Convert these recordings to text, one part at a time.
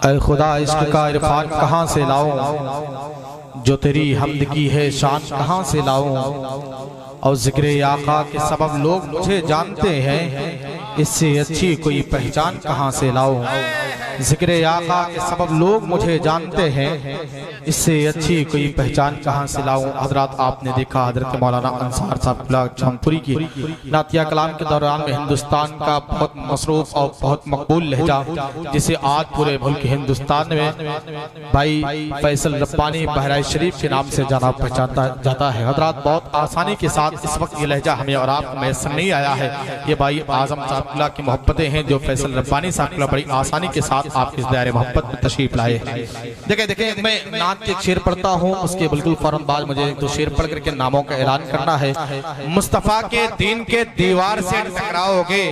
ऐ खुदा इश्क का इरफान कहाँ से लाऊं, जो तेरी हमद की है शान कहाँ से लाऊं। और जिक्र आका के सबब लोग मुझे जानते हैं, इससे अच्छी कोई पहचान कहाँ से लाऊं। जिक्र आका के सबब लोग मुझे जानते हैं, इससे अच्छी कोई पहचान कहाँ से लाऊं। हजरत आपने देखा हजरत मौलाना अंसार साहब जमपुरी की नातिया कलाम के दौरान में हिंदुस्तान का बहुत मसरूफ और बहुत मकबूल लहजा, जिसे आज पूरे मुल्क हिंदुस्तान में भाई फैसल रब्बानी बहराइच शरीफ के नाम से जाना पहचाना जाता है। हजरत बहुत आसानी के साथ इस वक्त ये लहजा हमें और आपको मैसर नहीं आया है। ये भाई आजम साहब की मोहब्बतें हैं जो फैसल रब्बानी साहब बड़ी आसानी के साथ आपके दायरे मोहब्बत में तशरीफ लाए हैं। देखें मैं नात के शेर पढ़ता हूँ, उसके बिल्कुल फौरन बाद मुझे तो शेर पढ़ करके नामों का ऐलान करना है। मुस्तफा के दीन के दीवार से टकराओगे।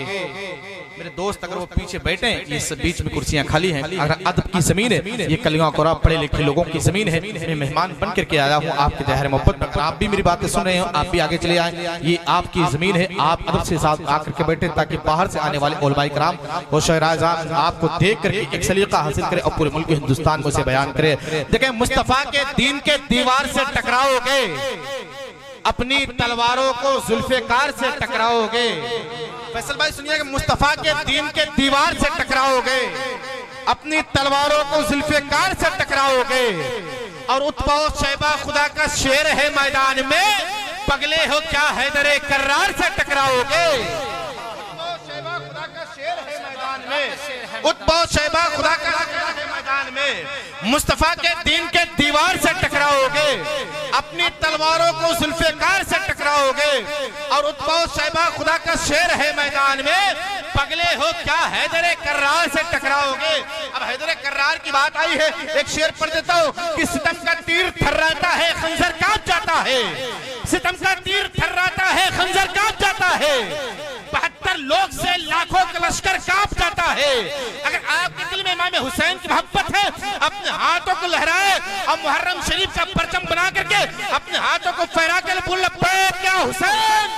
मेरे दोस्त अगर वो पीछे बैठे, इस बीच में कुर्सियां खाली हैं, अगर अदब की जमीन है, ये कलियां कोरा पढ़े लिखे लोगों की जमीन है। मैं मेहमान बन करके आया हूँ आपके दायरे मोहब्बत में। आप भी मेरी बातें सुन रहे हो, आप भी आगे चले आए, ये आपकी जमीन है। आप अदब से साथ आकर के बैठे ताकि बाहर से आने वाले उलमाए कराम और शहराजान आपको देख करके एक सलीका हासिल करे और पूरे मुल्क हिंदुस्तान को से बयान करे। देखें, मुस्तफा के दीन के दीवार से टकराओगे, अपनी तलवारों को जुल्फिकार से टकराओगे। फैसल भाई सुनिए, मुस्तफा के दीन के दीवार से टकराओगे, अपनी तलवारों को जुल्फिकार से टकराओगे। और उत्पाओ शैबा खुदा का शेर है मैदान में, पगले हो क्या हैदरे कर्रार से टकराओगे। शैबा खुदा का शेर है मैदान में, उत्पाओ शैबा खुदा का शेर है मैदान में, मुस्तफा के दीन के दीवार से टकराओगे, अपनी तलवारों को जुल्फिकार से टकराओगे। और उत्पाओ शैबा खुदा का शेर है मैदान में, पगले हो क्या हैदरे कर्रार से टकराओगे। अब हैदरे कर्रार की बात आई है, एक शेर पढ़ देता हूँ कि सितम का तीर थर्राता है, खंजर कांप जाता है। सितम का तीर थर्राता है, खंजर कांप जाता है। 72 लोग से लाखों का लश्कर कांप जाता है। अगर आपके दिल में इमाम हुसैन की मोहब्बत है, अपने हाथों को लहराए और मुहर्रम शरीफ का परचम बना करके अपने हाथों को फहरा कर बोल क्या हुसैन।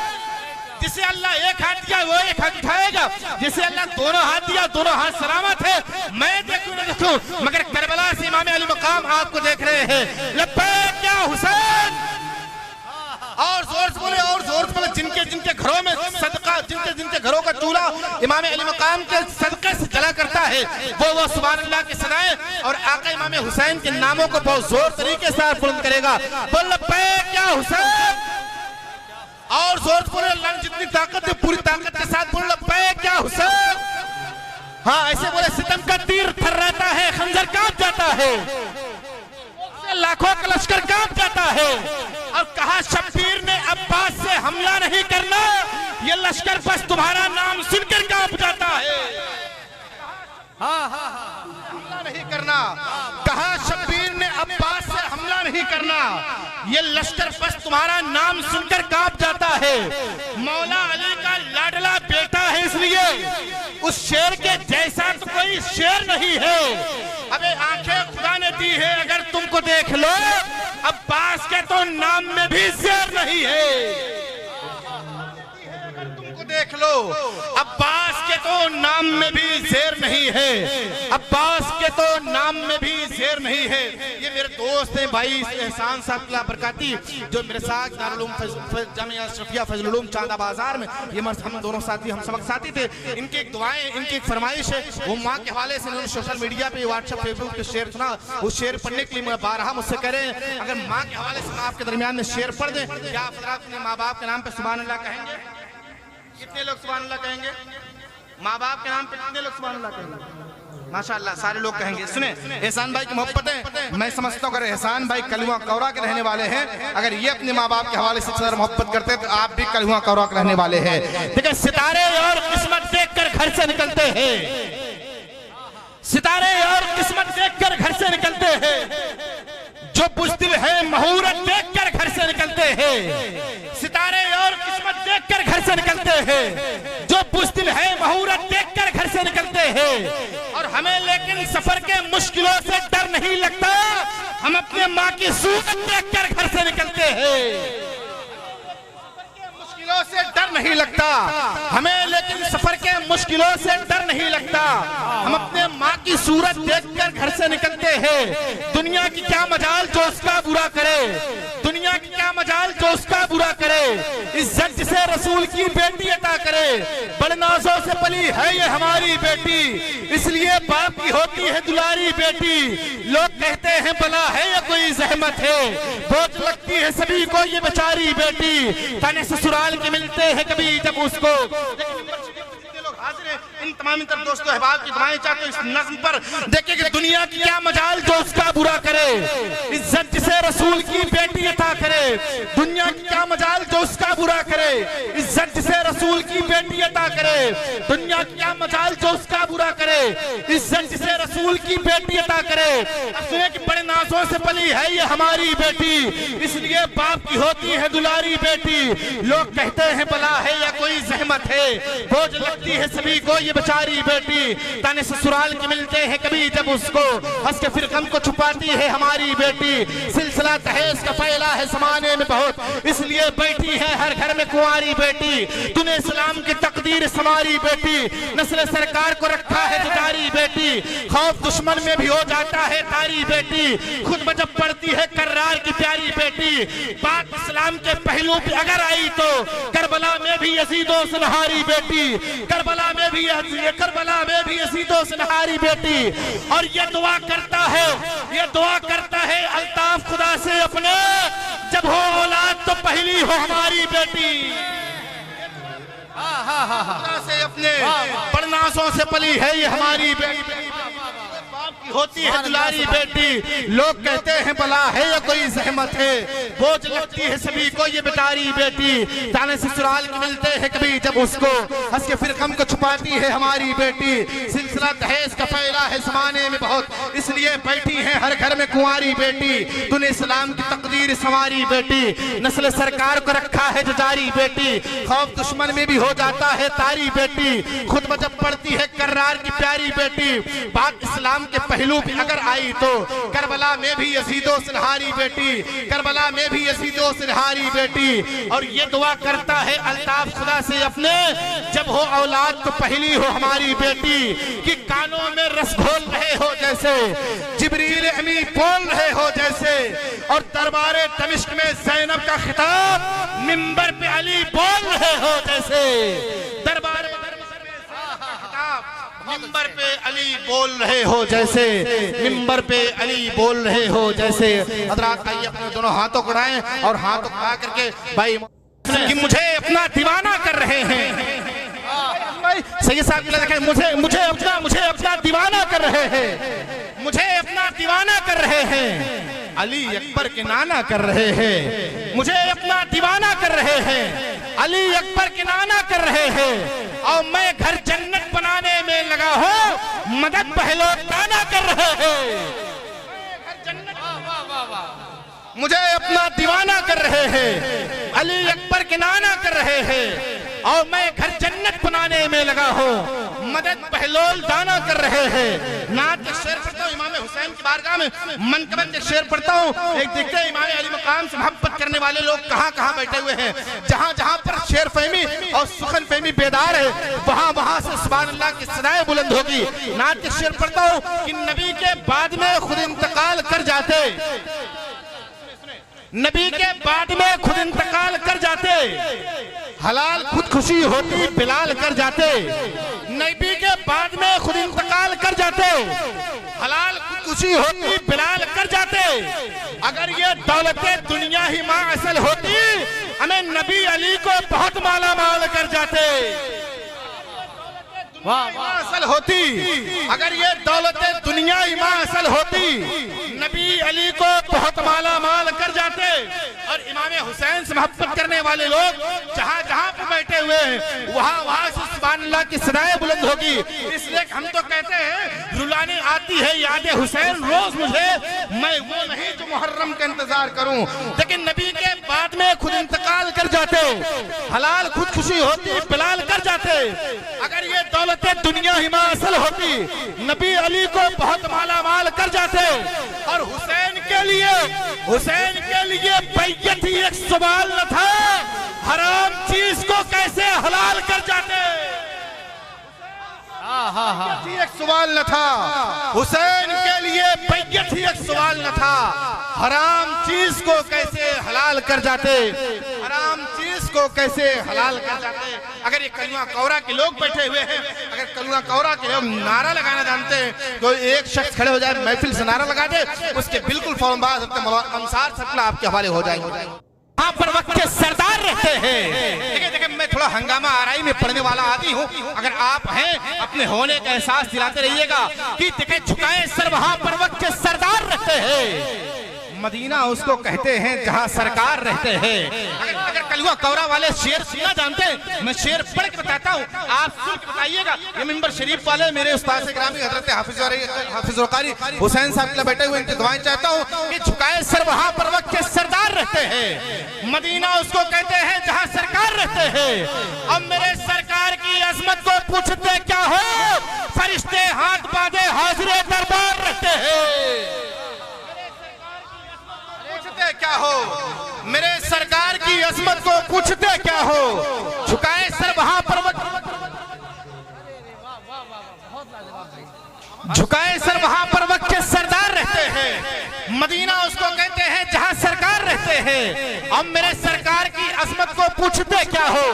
जिसे अल्लाह एक हाथ दिया वो एक हाथ उठाएगा, जिसे अल्लाह दोनों हाथ दिया दोनों हाथ सलामत है। मैं देखूं न देखूं मगर करबला से इमाम अली मकाम आपको देख रहे हैं। लब्बैक या हुसैन। और जोर से बोले, और जोर से बोले। जिनके जिनके घरों में सदका, जिनके जिनके घरों का चूल्हा इमाम अली मकाम के सदके से जला करता है, वो सुभान अल्लाह की सदाएं और आका इमाम हुसैन के नामों को बहुत जोर तरीके से बुलंद करेगा। बोल लब्बैक या हुसैन। और जोर से बोले, अल्लाह ने जितनी ताकत है पूरी ताकत के साथ बोल लब्बैक या हुसैन। हाँ ऐसे बोले, सितम का तीर थर्राता है, खंजर कांप जाता है, लाखों का लश्कर कांप जाता है। और कहा शब्बीर ने अब्बास से हमला नहीं करना, ये लश्कर बस तुम्हारा नाम सुनकर कांप जाता है। हमला नहीं करना, कहा शब्बीर ने अब्बास से हमला नहीं करना, ये लश्कर बस तुम्हारा नाम सुनकर कांप जाता है। मौला अली का लाडला बेटा है, इसलिए उस शेर के जैसा तो कोई शेर नहीं है। अबे आंखें खुदा ने दी है, अगर तुमको देख लो, अब्बास के तो नाम में भी शेर नहीं है। अगर तुमको देख लो, अब्बास के तो नाम में भी शेर नहीं है, अब्बास के तो नाम में भी शेर नहीं है। ये मेरे दोस्त हैं भाई एहसान साहब की बरकाती, जो मेरे साथ दारुल जामिया अशरफिया फजल उलूम चांदा बाजार में, ये हम दोनों साथी, हम सबक साथी थे। इनकी एक दुआएं, इनकी एक फरमाइश है, वो माँ के हवाले से इन्होंने सोशल मीडिया पे व्हाट्सएप फेसबुक पे शेर सुना, उस शेर पढ़ने के लिए मैं बारहा मुझसे कह रहे हैं, अगर माँ के हवाले से आपके दरमियान में शेर पढ़ दें, क्या आप अपने माँ बाप के नाम पे सुभान अल्लाह कहेंगे? कितने लोग सुभान अल्लाह कहेंगे? माँ बाप के नाम पे कितने लोग सुभान अल्लाह कहेंगे? माशाअल्लाह सारे लोग कहेंगे। सुने, एहसान भाई की मोहब्बत है, मैं समझता हूँ अगर एहसान भाई कलमा कौरा के रहने वाले हैं, अगर ये अपने माँ बाप के हवाले से मोहब्बत करते हैं तो आप भी कलमा कौरा के रहने वाले हैं। देखिए, सितारे और किस्मत देखकर घर से निकलते हैं, सितारे और किस्मत देखकर घर से निकलते हैं, जो बुज़दिल है मुहूर्त देखकर घर से निकलते हैं। सितारे और किस्मत देखकर घर से निकलते हैं, जो बुज़दिल है मुहूर्त देखकर घर से निकलते हैं। और हमें लेकिन सफर के मुश्किलों से डर नहीं लगता, हम अपने माँ की सूरत देखकर घर से निकलते हैं। मुश्किलों से डर नहीं लगता हमें, लेकिन सफर के मुश्किलों से डर नहीं लगता, हम अपने माँ की सूरत देखकर घर से निकलते हैं। दुनिया की क्या मजाल जो उसका बुरा करे, दुनिया की क्या मजाल जो उसका बुरा करे। इज्जत जिसे रसूल की बेटी अता करे, बड़े नाजों से पली है ये हमारी बेटी, इसलिए बाप की होती है दुलारी बेटी। लोग कहते हैं भला है या कोई जहमत है, बोझ लगती है सभी को ये बेचारी बेटी। ताने ससुराल के मिलते हैं कभी जब उसको। इन तमाम दोस्तों अहबाब की दुआएं चाहते इस नज़्म पर देखिए कि दुनिया की क्या मजाल जो उसका बुरा करे, इज्जत जिसे रसूल की बेटी अता करे। दुनिया की क्या मजाल जो उसका बुरा करे, इज्जत जिसे रसूल की बेटी अता करे। दुनिया की क्या मजाल जो उसका बुरा करे, इज्जत जिसे रसूल की बेटी अता करे। अब सुने कि बड़े नाजों से पली है ये हमारी बेटी, इसलिए बाप की होती है दुलारी बेटी। लोग कहते हैं भला है या कोई जहमत है, बोझ लगती है सभी को ये बेचारी बेटी। ताने ससुराल के मिलते हैं कभी जब उसको, हंस के फिर गम को छुपाती है हमारी बेटी। सिलसिला दहेज का फैला है जमाने में बहुत, इसलिए बैठी है हर घर में कुंवारी बेटी। तूने इस्लाम की तकदीर संवारी बेटी, नस्ल सरकार को रखा है जुदारी बेटी। खौफ दुश्मन में भी हो जाता है तारी बेटी, खुद में जब पड़ती है कर्रार की प्यारी बेटी। बात इस्लाम के पहलू पे अगर आई तो करबला में भी यजीदों से नहारी बेटी, करबला में भी यजीदों से नहारी बेटी। और ये दुआ करता है, ये दुआ करता है अल्ताफ खुदा से अपने, जब हो औलाद तो पहली हो हमारी बेटी। खुदा से अपने बड़नासों से पली है ये हमारी बेटी, होती है दुलारी बेटी। लोग कहते हैं भला है या कोई जहमत है, बोझ लगती है सभी को ये बेचारी बेटी। ताने ससुराल के मिलते हैं कभी जब उसको, हंस के फिर गम को छुपाती है हमारी बेटी। सिलसिला दहेज का फैला है जमाने में बहुत, इसलिए बैठी है हर घर में कुंवारी बेटी। तूने इस्लाम की तकदीर संवारी बेटी, नस्ल सरकार को रखा है जुदारी बेटी। खौफ दुश्मन में भी हो जाता है तारी बेटी, खुद में जब पड़ती है कर्रार की प्यारी बेटी। बात इस्लाम के पहलू पे अगर आई तो करबला में भी यजीदों से नहारी बेटी, करबला में भी यजीदों से नहारी बेटी। और ये दुआ करता है अल्ताफ खुदा से अपने, जब हो औलाद तो पहली हो हमारी बेटी। कि कानों में रस घोल रहे हो जैसे जिब्रील अमी बोल रहे हो जैसे, और दरबारे दमिश्क में ज़ैनब का खिताब मिंबर पे अली बोल रहे हो जैसे। दरबार मिंबर पे अली बोल रहे हो जैसे, मिंबर पे अली बोल रहे हो जैसे। हज़रात आइए अपने दोनों हाथों को उठाएं और हाथों उठा करके भाई कि मुझे अपना दीवाना कर रहे हैं। सही साहब देखें, मुझे अपना दीवाना कर रहे हैं, मुझे अपना दीवाना कर रहे हैं। अली अकबर के नाना कर रहे हैं, मुझे अपना दीवाना कर रहे हैं। अली अकबर के नाना कर रहे हैं, और मैं घर जन्नत बनाने में लगा हूँ, मदद पहलवाना कर रहे हैं। मुझे अपना दीवाना कर रहे हैं, अली अकबर के नाना कर रहे हैं, और मैं घर जन्नत बनाने में लगा हूँ, मदद पहलोल दाना कर रहे हैं। नात के शेर पढ़ता हूँ, इमाम हुसैन की बारगाह में मनकबत के शेर पढ़ता हूँ। एक देखते हैं इमाम अली मकाम से मोहब्बत करने वाले लोग कहाँ कहाँ बैठे हुए हैं। जहाँ जहाँ पर शेर फहमी और सुखन फहमी बेदार है, वहाँ वहाँ से सुभान अल्लाह की सदाएं बुलंद होगी। नात के शेर पढ़ता हूँ कि नबी के बाद में खुद इंतकाल कर जाते, नबी के बाद में खुद इंतकाल कर जाते, हलाल खुदकुशी होती बिलाल कर जाते। नबी के बाद में खुद इंतकाल कर जाते, हलाल खुदकुशी होती बिलाल कर जाते। अगर ये दौलते दुनिया ही माँ असल होती, हमें नबी अली को बहुत माला माल कर जाते। असल होती, अगर ये दौलते दुनिया ही माँ असल होती, नबी अली को बहुत माला माल कर जाते। और इमाम हुसैन से मोहब्बत करने वाले लोग जहाँ जहाँ पे बैठे हुए हैं, वहाँ वहाँ से सुभान अल्लाह की सदाएं बुलंद होगी। इसलिए हम तो कहते हैं रुलाने आती है याद हुसैन रोज मुझे, मैं वो नहीं जो मुहर्रम का इंतजार करूं। लेकिन नबी के बाद में खुद इंतकाल कर जाते, हलाल खुदकुशी होती बिलाल कर जाते। अगर ये दौलते दुनिया ही माँ असल होती, नबी अली को बहुत माला माल कर जाते। और हुसैन के लिए बैयत ही एक सवाल न था, हराम चीज को कैसे हलाल कर जाते। बैयत ही एक सवाल न था, हुसैन के लिए बैयत ही एक सवाल न था। हराम चीज को कैसे हलाल कर जाते, हराम चीज को कैसे हलाल कर जाते। अगर ये कलमा कौरा के लोग बैठे हुए हैं, अगर कलमा कौरा के लोग नारा लगाना जानते हैं तो एक शख्स खड़े हो जाए महफिल से नारा लगा दे, उसके बिल्कुल फौरन बाद अंसार सपना आपके हवाले हो जाएंगे। यहाँ पर वक्त के सरदार रहते हैं। देखिए देखिए, मैं थोड़ा हंगामा आराई में पढ़ने वाला आदमी हूँ, अगर आप हैं अपने होने का एहसास दिलाते रहिएगा कि देखिए झुकाए सर वहाँ पर वक्त के सरदार रहते हैं। मदीना उसको कहते हैं जहाँ सरकार रहते हैं। अगर कलवा कौरा वाले शेर सुनना जानते हैं, मैं शेर पढ़ के बताता हूँ, आप सुन के बताइएगा। ये मिंबर शरीफ वाले मेरे उस्ताद गिरामी हजरत हाफिज वकारी हुसैन साहब के बैठे हुए, इनकी दुआएं चाहता हूँ कि झुकाए सर वहाँ पर वक्त के सरदार रहते हैं। मदीना उसको कहते हैं जहाँ सरकार रहते हैं। अब मेरे सरकार की अजमत को पूछते क्या हो, फरिश्ते हाथ बांधे हाजिरे दरबार रहते हैं। क्या हो, मेरे सरकार की अजमत को पूछते क्या हो, झुकाए सर वहां पर झुकाए सर वहां पर वक्त के सरदार रहते हैं। मदीना उसको कहते हैं जहां सरकार रहते हैं। अब मेरे सरकार की अजमत को पूछते क्या हो,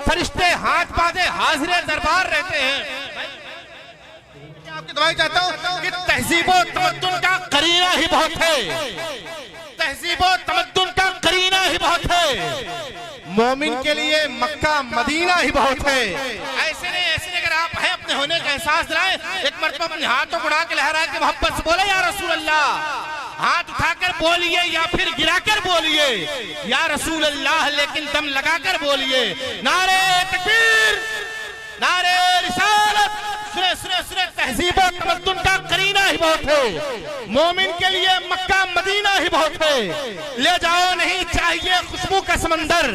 फरिश्ते हाथ बांधे हाजिरे दरबार रहते हैं। आपकी दुआएं चाहता हूं कि तहजीब और तमद्दुन का करीना ही बहुत है, तहजीब और तमद्दुन का करीना ही बहुत है। मोमिन के लिए मक्का मदीना ही बहुत है। ऐसे नहीं अगर आप हैं अपने होने का एहसास दिलाएं, एक मरतबा अपने हाथों को उड़ा के लहरा के मोहब्बत से बोले या रसूल अल्लाह। हाथ उठाकर बोलिए या फिर गिराकर बोलिए या रसूल अल्लाह, लेकिन दम लगाकर बोलिए। नारे तकबीर, नारे रिसालत। सुने सुने सुने, तहजीब और तमद्दुन का करीना ही बहुत है। मोमिन के लिए मक्का मदीना ही बहुत है। ले जाओ नहीं चाहिए खुशबू का समंदर,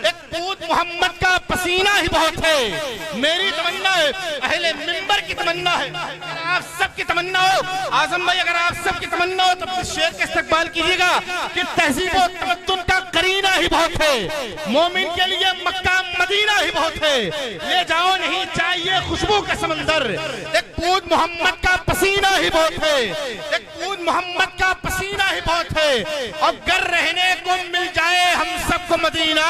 एक पूत मोहम्मद का पसीना ही बहुत है। मेरी तमन्ना है, अहले मिंबर की तमन्ना है, आप सबकी तमन्ना हो। आजम भाई अगर आप सबकी तमन्ना हो तो शेर के इस्तकबाल कीजिएगा कि तहजीब और तमद्दुन का करीना ही बहुत है। मोमिन के लिए मक्का मदीना ही बहुत है। ले जाओ नहीं चाहिए खुशबू का समंदर, एक पूत मोहम्मद का पसीना ही बहुत है। एक पूत मोहम्मद का पसीना ही बहुत है। अब घर रहने को मिल जाए हम सबको मदीना,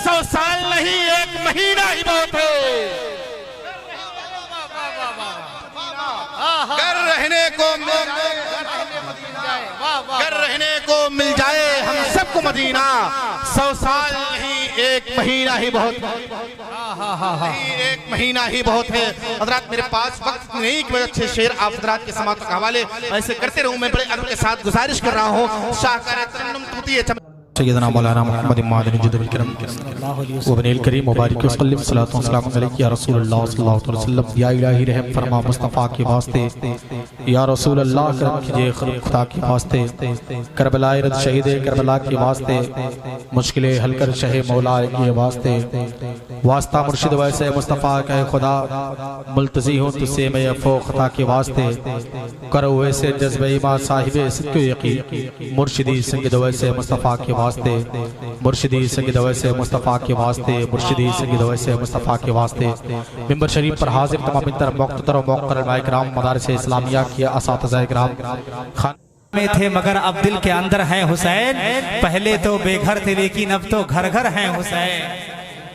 100 साल नहीं 1 महीना ही बहुत है। घर रहने को मिल जाए हम सबको मदीना, 100 साल नहीं 1 महीना ही बहुत, 1 महीना ही बहुत है। हजरात मेरे पास वक्त नहीं कि अच्छे शेर आप हजरात के समात के हवाले ऐसे करते रहूं। मैं बड़े अदब के साथ गुजारिश कर रहा हूँ, शाहकार तरन्नुम तूती है सैयदना मौलाना मुहम्मद मादनी जुदुल करम व बनील करीम मुबारक वसल्लम सल्लल्लाहु अलैहि या रसूल अल्लाह सल्लल्लाहु अलैहि वसल्लम। या इलाही रहम फरमा मुस्तफ़ा के वास्ते, या रसूल अल्लाह करम कीजिए खुदा के वास्ते, करबला रद शहीद करबला के वास्ते, मुश्किलें हल कर शहे मौला के वास्ते, वास्ता मुर्शिद वैसे मुस्तफ़ा का खुदा, मुल्तजी हूँ तुझसे मैं अफ़ो खता के वास्ते, करो वैसे जज्बे ईमान साहिब सिद्क़ यकीन, मुर्शिदी संगीत वैसे मुस्तफ़ा के वास्ते, मुर्शिदी संगीत वैसे मुस्तफ़ा के वास्ते, मुर्शिदी संगीत वैसे मुस्तफ़ा के वास्ते। मिंबर शरीफ पर हाजिर तमाम तरह मुक़्तदर और मुक़र्रर इकराम मदारिस इस्लामिया के असातिज़ा इकराम खान में थे मगर अब दिल के अंदर हैं हुसैन। पहले तो बेघर थे लेकिन अब तो घर घर हैं हुसैन।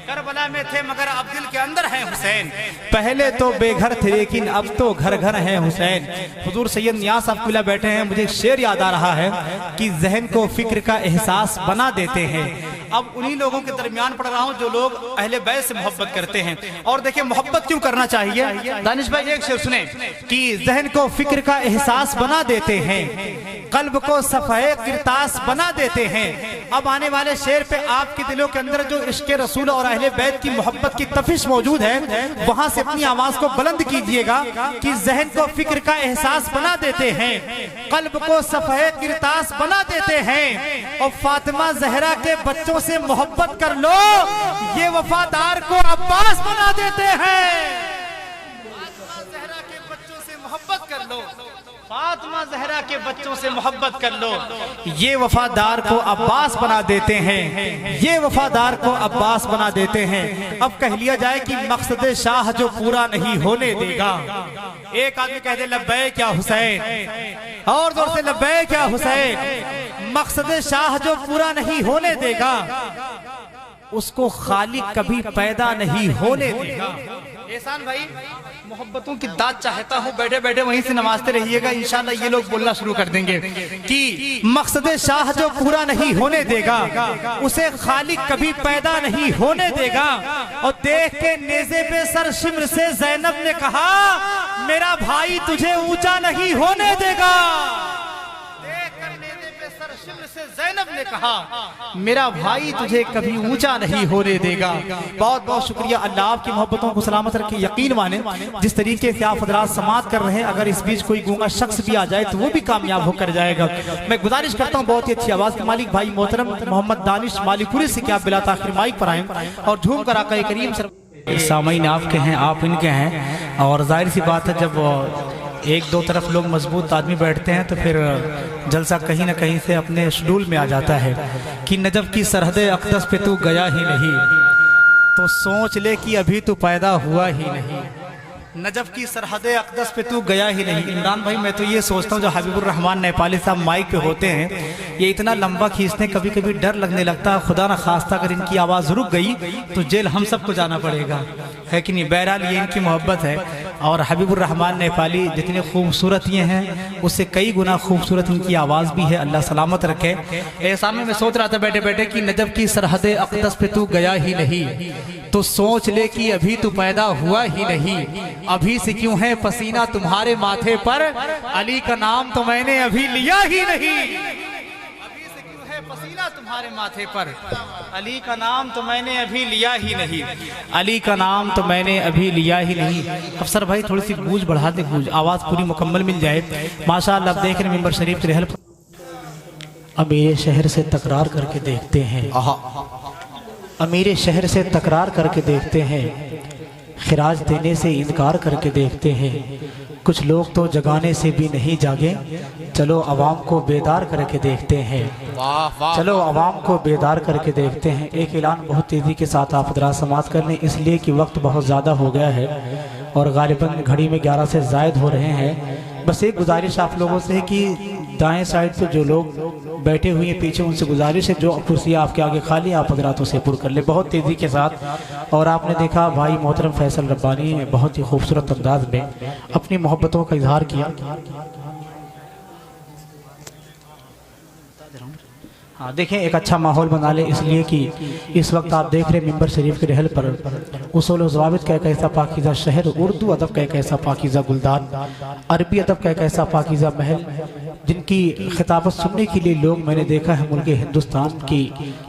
करबला में थे मगर अब दिल के अंदर हैं हुसैन। पहले तो बेघर थे लेकिन अब तो घर घर हैं हुसैन। हुजूर सैयद नियाज़ साहब किला बैठे हैं, मुझे शेर याद आ रहा है कि जहन को फिक्र का एहसास बना देते हैं। अब उन्हीं लोगों के दरमियान पढ़ रहा हूँ जो लोग अहले बैत से मोहब्बत करते हैं। और देखिए मोहब्बत क्यों करना चाहिए, दानिश भाई एक शेर सुने कि जहन को फिक्र का एहसास बना देते हैं, कल्ब को सफ़े किरतास बना देते हैं। अब आने वाले शेर पे आपके दिलों के अंदर जो इश्क़ रसूल और अहले बैत की मोहब्बत की तफिश मौजूद है, वहां से अपनी आवाज को बुलंद कीजिएगा कि जहन को फिक्र का एहसास बना देते हैं, कल्ब को सफ़े किरतास बना देते हैं। और फातिमा जहरा के बच्चों से मोहब्बत कर लो, ये वफादार को अब्बास बना देते हैं। फातिमा जहरा के बच्चों से मोहब्बत कर लो, फातिमा जहरा के बच्चों से मोहब्बत कर लो। ये वफादार को अब्बास बना देते हैं, ये वफादार को अब्बास बना देते हैं। अब कह लिया जाए कि मकसद शाह जो पूरा नहीं होने देगा। एक आदमी कहते लब्बैक क्या हुसैन, और जोर से लब्बैक क्या हुसैन। मकसद शाह जो पूरा नहीं होने देगा उसको खालिक कभी पैदा नहीं होने देगा। एहसान भाई, मोहब्बतों की दाद चाहता हूँ, बैठे बैठे वहीं से नमाजते रहिएगा, इंशाल्लाह ये लोग बोलना शुरू कर देंगे कि मकसद शाह जो पूरा नहीं होने देगा उसे खालिक कभी पैदा नहीं होने देगा। और देख के नेज़े पे सर शिम्र से ज़ैनब ने कहा मेरा भाई तुझे ऊंचा नहीं होने देगा। ज़ैनब ने कहा मेरा भाई तुझे कभी ऊंचा नहीं होने देगा। बहुत बहुत शुक्रिया। अल्लाह आपकी मोहब्बतों को सलामत रखे। यकीन माने जिस तरीके से आप हज़रात समात कर रहे हैं, अगर इस बीच कोई गूंगा शख्स भी आ जाए तो वो भी कामयाब होकर जाएगा। मैं गुजारिश करता हूँ बहुत ही अच्छी आवाज़ के मालिक भाई मोहतरम मोहम्मद दानिश मालिकपुरी से क्या बिला ताखिर माइक पर आए और झूम कर आका करीम सर। सामईन आपके हैं, आप इनके हैं, और जाहिर सी बात है जब एक दो तरफ लोग मजबूत आदमी बैठते हैं तो फिर जलसा कहीं ना कहीं से अपने शेड्यूल में आ जाता है कि नजफ की सरहद अक़दस पे तू गया ही नहीं तो सोच ले कि अभी तू पैदा हुआ ही नहीं। नजफ की सरहद अक़दस पे तू गया ही नहीं। इमरान भाई मैं तो ये सोचता हूँ जो हबीबुर रहमान नेपाली साहब माइक पे होते हैं ये इतना लंबा खींचते कभी कभी डर लगने लगता है, खुदा न खास्ता अगर इनकी आवाज़ रुक गई तो जेल हम सबको जाना पड़ेगा, है कि नहीं। बहरहाल ये इनकी मोहब्बत है और हबीबुर रहमान नेपाली जितने खूबसूरत ये हैं उससे कई गुना खूबसूरत इनकी आवाज़ भी है। अल्लाह सलामत रखे। एहसान में मैं सोच रहा था बैठे बैठे कि नजफ की सरहद अक़दस पे तू गया ही नहीं तो सोच ले कि अभी तू पैदा हुआ ही नहीं। अभी से क्यों है पसीना तुम्हारे माथे पर, अली का नाम तो मैंने अभी लिया ही नहीं। अभी से क्यों है पसीना तुम्हारे माथे पर, अली का नाम तो मैंने अभी लिया ही नहीं। अली का नाम तो मैंने अभी लिया ही नहीं। अफसर भाई थोड़ी सी गूंज बढ़ा दे, गूंज आवाज़ पूरी मुकम्मल मिल जाए। माशाअल्लाह आप देख रहे मिंबर शरीफ के रहल अमीर शहर से तकरार करके देखते हैं, अमीर शहर से तकरार करके देखते हैं, खिराज देने से इनकार करके देखते हैं। कुछ लोग तो जगाने से भी नहीं जागे, चलो अवाम को बेदार करके देखते हैं। चलो अवाम को बेदार करके देखते हैं। एक ऐलान बहुत तेज़ी के साथ आप हज़रात समात कर लें, इसलिए कि वक्त बहुत ज़्यादा हो गया है और गालिबन घड़ी में 11 से ज़ायद हो रहे हैं। बस एक गुजारिश आप लोगों से है कि दाएं साइड पे जो लोग बैठे हुए हैं पीछे उनसे गुजारिश है जो कुर्सियाँ आपके आगे खाली आप हज़रातों से पुर कर ले बहुत तेज़ी के साथ। और आपने देखा भाई मोहतरम फैसल रब्बानी ने बहुत ही खूबसूरत अंदाज में अपनी मोहब्बतों का इजहार किया। हाँ देखें एक अच्छा माहौल बना ले, इसलिए कि इस वक्त आप देख रहे मिंबर शरीफ के रहल पर उसूल व ज़वाबित का एक ऐसा पाकीज़ा शहर, उर्दू अदब का एक ऐसा पाकीज़ा गुलदान, अरबी अदब का एक ऐसा पाकीज़ा महल जिनकी खिताबत सुनने के लिए लोग मैंने देखा है मुल्क हिंदुस्तान की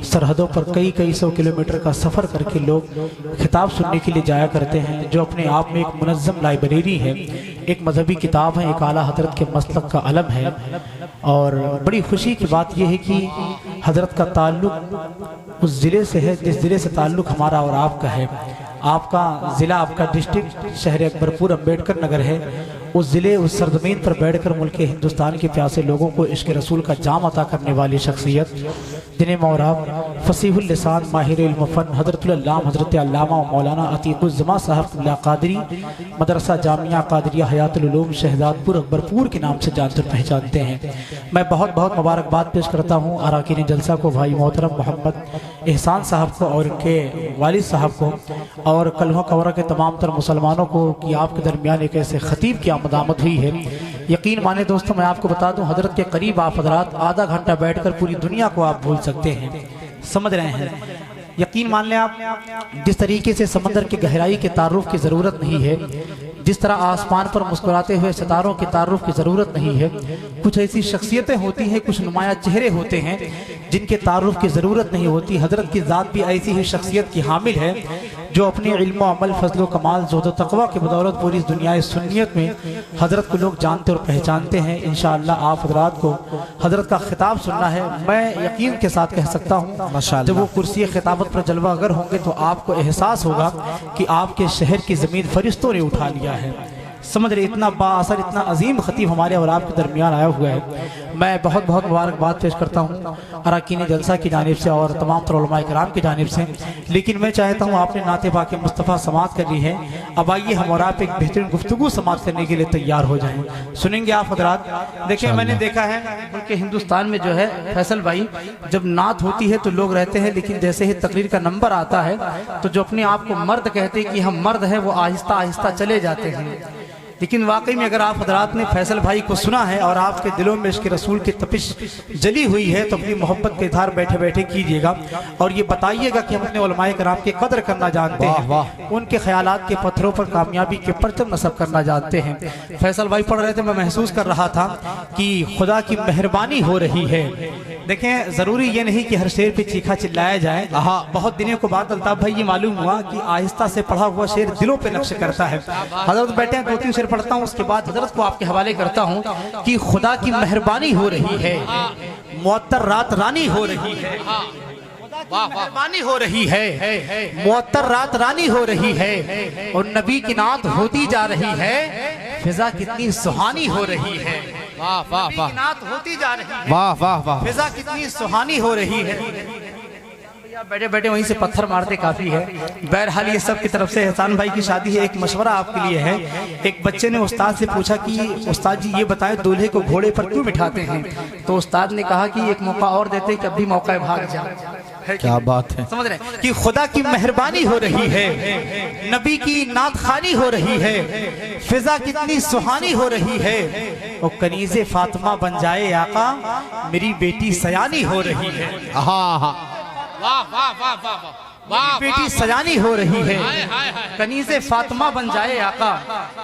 सरहदों पर कई कई सौ किलोमीटर का सफ़र करके लोग खिताब सुनने के लिए जाया करते हैं, जो अपने आप में एक मुनज़्ज़म लाइब्रेरी है, एक मजहबी किताब है, एक आला हजरत के मसलक का अलम है। और बड़ी खुशी की बात यह है कि हजरत का ताल्लुक उस ज़िले से है जिस ज़िले से ताल्लुक हमारा और आपका है। आपका ज़िला, आपका डिस्ट्रिक्ट शहर अकबरपुर अम्बेडकर नगर है। उस ज़िले उस सरजमीन पर बैठकर मुल्क हिंदुस्तान के प्यासे लोगों को इश्क़ रसूल का जाम अता करने वाली शख्सियत जिन्हें मौराब फसीहुल लिसान माहिरुल फ़न हज़रतुल अल्लाम हज़रत अल्लामा मौलाना अतीक़ुज़्ज़मा साहब कादरी मदरसा जामिया कादरिया हयातुल उलूम शहजादपुर अकबरपुर के नाम से जानते पहचानते हैं। मैं बहुत बहुत मुबारकबाद पेश करता हूँ अराकीन जलसा को, भाई मोहतरम मोहम्मद एहसान साहब को और उनके वालिद साहब को और कलमा कवरा के तमाम तर मुसलमानों को कि आपके दरमियान एक ऐसे ख़तीब की आमद हुई है। यकीन माने दोस्तों मैं आपको बता दूं हजरत के करीब आप हजरात आधा घंटा बैठकर पूरी दुनिया को आप भूल सकते हैं, समझ रहे हैं। यकीन मान लें आप, जिस तरीके से समंदर की गहराई के तारुफ की ज़रूरत नहीं है, जिस तरह आसमान पर मुस्कुराते हुए सितारों के तारुफ की ज़रूरत नहीं है, कुछ ऐसी शख्सियतें होती हैं, कुछ नुमाया चेहरे होते हैं जिनके तारुफ की ज़रूरत नहीं होती। हजरत की ज़ात भी ऐसी ही शख्सियत की हामिल है जो अपने इल्म अमल फजल कमाल ज़ुहद व तक़वा की बदौलत पूरी दुनिया सुन्नियत में हजरत को लोग जानते और पहचानते हैं। इंशाअल्लाह आप हजरात को हजरत का खिताब सुनना है। मैं यकीन के साथ कह सकता हूँ जब वो कुर्सी खिताबत पर जलवा अगर होंगे तो आपको एहसास होगा कि आपके शहर की ज़मीन फरिश्तों ने उठा लिया है। समझ रहे, इतना बाअसर, इतना अजीम खतीब हमारे और आपके दरमियान आया हुआ है। मैं बहुत बहुत मुबारकबाद पेश करता हूँ अरकान जलसा की जानिब से और तमाम तर उलमाए किराम की जानिब से। लेकिन मैं चाहता हूँ आपने नाते पाक मुस्तफ़ा समात कर ली है, अब आइए हम और आप एक बेहतरीन गुफ्तगू समात करने के लिए तैयार हो जाएं। सुनेंगे आप हजरात। देखिए मैंने देखा है बल्कि हिंदुस्तान में जो है फैसल भाई, जब नात होती है तो लोग रहते हैं, लेकिन जैसे ही तकरीर का नंबर आता है तो जो अपने आप को मर्द कहते हैं कि हम मर्द हैं, वो आहिस्ता आहिस्ता चले जाते हैं। लेकिन वाकई में अगर आप हजरात ने फैसल भाई को सुना है और आपके दिलों में इश्क़ रसूल की तपिश जली हुई है तो अपनी मोहब्बत के इज़हार बैठे बैठे कीजिएगा और ये बताइएगा कि हम अपने उलमाए किराम की कदर करना जानते हैं, उनके ख्यालात के पत्थरों पर कामयाबी के परचम नस्ब करना जानते हैं। फैसल भाई पढ़ रहे थे, मैं महसूस कर रहा था कि खुदा की मेहरबानी हो रही है। देखें, ज़रूरी ये नहीं कि हर शेर पे चीखा चिल्लाया जाए। बहुत दिनों के बाद अल्ताफ भाई ये मालूम हुआ कि आहिस्ता से पढ़ा हुआ शेर दिलों पे नक्श करता है। हजरत बैठे हैं, 2-3 शेर पढ़ता हूँ, उसके बाद हजरत को आपके हवाले करता हूँ कि खुदा की मेहरबानी हो रही है, मुअत्तर रात रानी हो रही है, मेहरबानी हो रही है, मुअत्तर रात रानी हो रही है, और नबी की नात होती जा रही है, फिजा कितनी सुहानी हो रही है। वाह वाह वाह, नात होती जा रही है, वाह वाह वाह, फिजा कितनी सुहानी हो रही है। बैठे बैठे वहीं से पत्थर मारते काफी है। बहरहाल ये सब की तरफ से एहसान भाई की शादी है। एक मशवरा आपके लिए है। एक बच्चे ने उस्ताद से पूछा कि उस्ताद जी ये बताएं दूल्हे को घोड़े पर क्यों बिठाते हैं? तो उस्ताद ने कहा कि एक मौका और देते कि अब भी मौका भाग जाए। क्या बात है, समझ रहे कि खुदा की मेहरबानी हो रही है, नबी की नात खानी हो रही है, फिजा कितनी सुहानी हो रही है, और कनीज़े फातिमा बन जाए आका, मेरी बेटी सयानी हो रही है। हाँ हाँ, वाह वाह वाह वाह वाह, बेटी सयानी हो रही है, कनीज़े फातिमा बन जाए आका,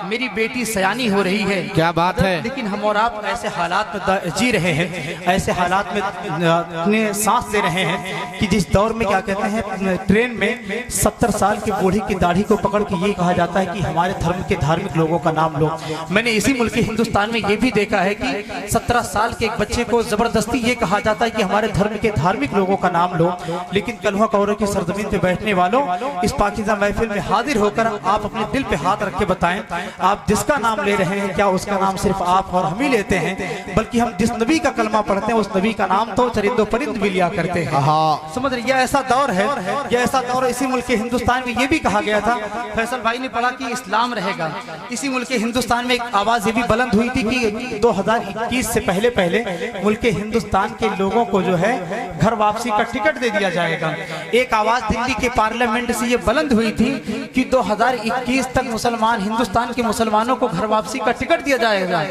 मेरी बेटी सयानी हो रही है। क्या बात है। लेकिन हम और आप ऐसे हालात में जी रहे हैं, ऐसे हालात में अपने सांस ले रहे हैं कि जिस दौर में क्या कहते हैं, ट्रेन में 70 साल की बूढ़ी की दाढ़ी को पकड़ के ये कहा जाता है कि हमारे धर्म के धार्मिक लोगों का नाम लो। मैंने इसी मुल्क हिंदुस्तान में ये भी देखा है कि 17 साल के एक बच्चे को जबरदस्ती ये कहा जाता है कि हमारे धर्म के धार्मिक लोगों का नाम लो। लेकिन कलवा कौरों की सरजमीन पे बैठने वालों, इस पाकीज़ा महफिल में हाजिर होकर आप अपने दिल पे हाथ रख के बताएं, आप जिसका नाम ले रहे हैं क्या उसका नाम सिर्फ आप और हम ही लेते हैं, बल्कि हम जिस नबी का कलमा पढ़ते हैं उस नबी का नाम तो चरिंदो परिंद भी लिया करते हैं। समझ रहे, यह ऐसा दौर है, यह ऐसा दौर इसी मुल्क के हिंदुस्तान में ये भी कहा गया था, फैसल भाई ने पढ़ा कि इस्लाम रहेगा। इसी मुल्क के हिंदुस्तान में एक आवाज ये भी बुलंद हुई थी कि 2021 से पहले पहले मुल्क के हिंदुस्तान के लोगों को जो है घर वापसी का टिकट दे दिया जाएगा। एक आवाज दिल्ली के पार्लियामेंट से ये बुलंद हुई थी कि 2021 तक मुसलमान, हिंदुस्तान के मुसलमानों को घर वापसी का टिकट दिया जाएगा।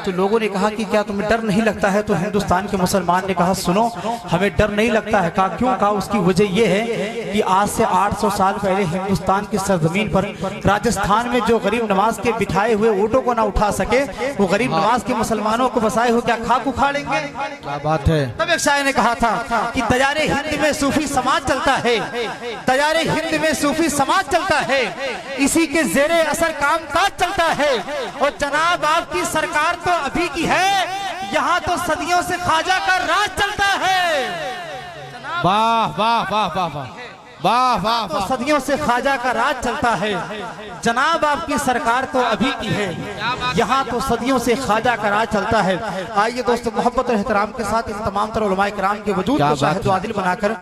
तो लोगों ने कहा कि क्या तुम्हें डर नहीं लगता है? तो हिंदुस्तान के मुसलमान ने कहा सुनो, हमें डर नहीं लगता है। कहा क्यों? कहा उसकी वजह यह है कि आज से 800 साल पहले हिंदुस्तान की सरजमीन पर राजस्थान में जो गरीब नवाज के बिठाए हुए ऊँटों को ना उठा सके, वो गरीब नवाज के मुसलमानों को बसाए हुए क्या खाक उखाड़ेंगे? क्या बात है। तब एक शायर ने कहा था कि दयारे हिंद में सूफी समाज चलता है, दयारे हिंद में सूफी समाज चलता है, इसी के जेरे असर कामकाज चलता है, और जनाब आपकी सरकार तो अभी की है, यहाँ तो सदियों से ख्वाजा का राज चलता है। वाह वाह वाह वाह वाह वाह वाह, तो सदियों से ख्वाजा का राज चलता है, जनाब आपकी सरकार तो अभी की है, यहाँ तो सदियों से ख्वाजा का राज चलता है। आइए दोस्तों, मोहब्बत और एहतराम के साथ इन तमाम तरह उलमाए किराम के वजूद को शाहिद व आदिल बनाकर